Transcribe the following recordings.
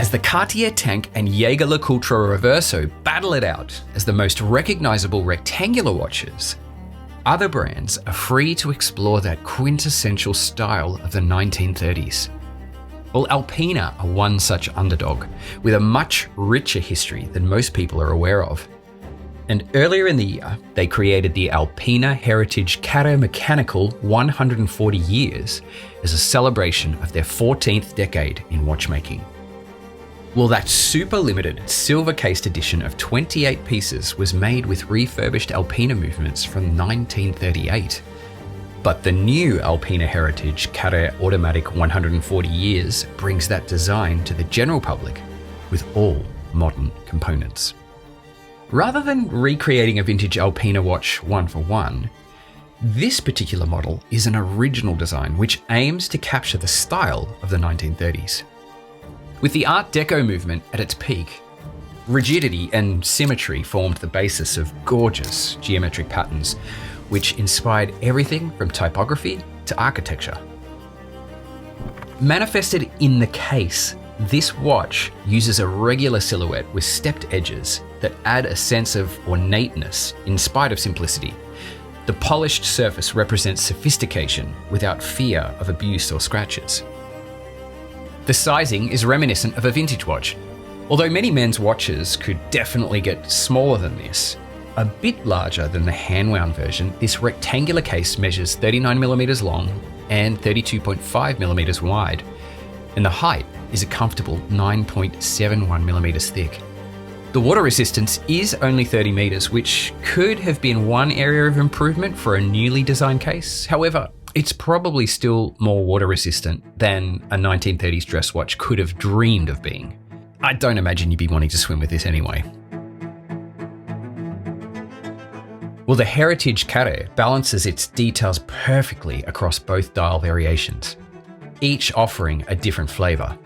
as the Cartier tank and Jaeger-LeCoultre Reverso battle it out as the most recognisable rectangular watches, other brands are free to explore that quintessential style of the 1930s. Well, Alpina are one such underdog, with a much richer history than most people are aware of. And earlier in the year, they created the Alpina Heritage Carrée Mechanical 140 years as a celebration of their 14th decade in watchmaking. Well, that super limited silver-cased edition of 28 pieces was made with refurbished Alpina movements from 1938. But the new Alpina Heritage Carrée Automatic 140 years brings that design to the general public with all modern components. Rather than recreating a vintage Alpina watch one for one, this particular model is an original design which aims to capture the style of the 1930s. With the Art Deco movement at its peak, rigidity and symmetry formed the basis of gorgeous geometric patterns, which inspired everything from typography to architecture. Manifested in the case, this watch uses a regular silhouette with stepped edges that add a sense of ornateness in spite of simplicity. The polished surface represents sophistication without fear of abuse or scratches. The sizing is reminiscent of a vintage watch, although many men's watches could definitely get smaller than this. A bit larger than the hand-wound version, this rectangular case measures 39mm long and 32.5mm wide, and the height is a comfortable 9.71mm thick. The water resistance is only 30 meters, which could have been one area of improvement for a newly designed case. However, it's probably still more water resistant than a 1930s dress watch could have dreamed of being. I don't imagine you'd be wanting to swim with this anyway. Well, the Heritage Carrée balances its details perfectly across both dial variations, each offering a different flavour.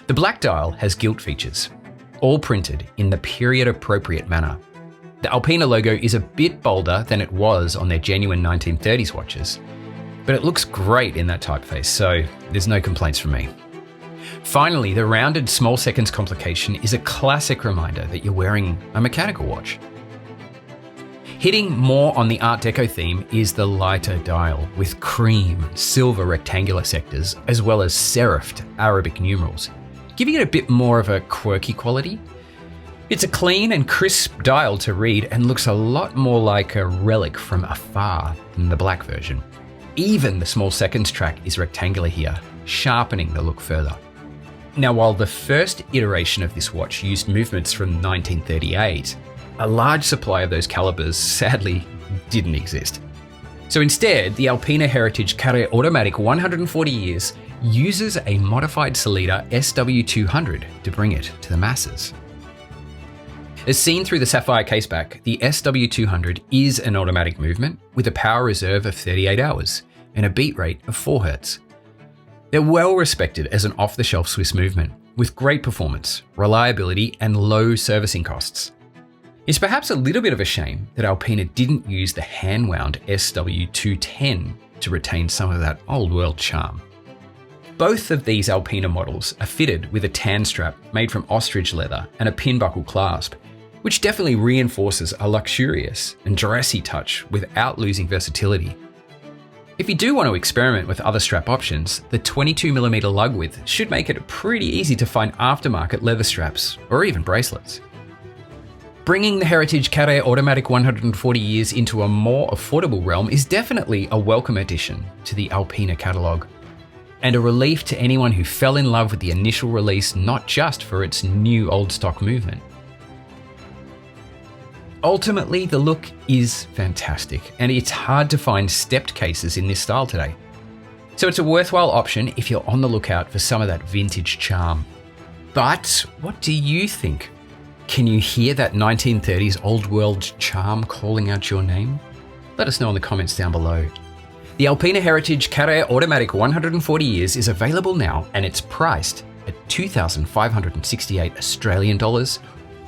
The black dial has gilt features, all printed in the period-appropriate manner. The Alpina logo is a bit bolder than it was on their genuine 1930s watches, but it looks great in that typeface, so there's no complaints from me. Finally, the rounded small seconds complication is a classic reminder that you're wearing a mechanical watch. Hitting more on the Art Deco theme is the lighter dial with cream, silver rectangular sectors, as well as serifed Arabic numerals, giving it a bit more of a quirky quality. It's a clean and crisp dial to read and looks a lot more like a relic from afar than the black version. Even the small seconds track is rectangular here, sharpening the look further. Now, while the first iteration of this watch used movements from 1938, a large supply of those calibers sadly didn't exist. So instead, the Alpina Heritage Carrée Automatic 140 years uses a modified Sellita SW200 to bring it to the masses. As seen through the sapphire caseback, the SW200 is an automatic movement with a power reserve of 38 hours and a beat rate of 4 Hz. They're well respected as an off-the-shelf Swiss movement with great performance, reliability, and low servicing costs. It's perhaps a little bit of a shame that Alpina didn't use the hand-wound SW210 to retain some of that old-world charm. Both of these Alpina models are fitted with a tan strap made from ostrich leather and a pin buckle clasp, which definitely reinforces a luxurious and dressy touch without losing versatility. If you do want to experiment with other strap options, the 22mm lug width should make it pretty easy to find aftermarket leather straps or even bracelets. Bringing the Heritage Carrée Automatic 140 years into a more affordable realm is definitely a welcome addition to the Alpina catalogue, and a relief to anyone who fell in love with the initial release not just for its new old stock movement. Ultimately, the look is fantastic, and it's hard to find stepped cases in this style today. So it's a worthwhile option if you're on the lookout for some of that vintage charm. But what do you think? Can you hear that 1930s old world charm calling out your name? Let us know in the comments down below. The Alpina Heritage Carrée Automatic 140 years is available now, and it's priced at 2,568 Australian dollars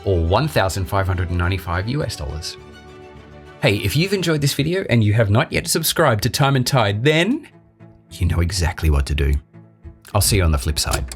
or 1,595 US dollars. Hey, if you've enjoyed this video and you have not yet subscribed to Time+Tide, then you know exactly what to do. I'll see you on the flip side.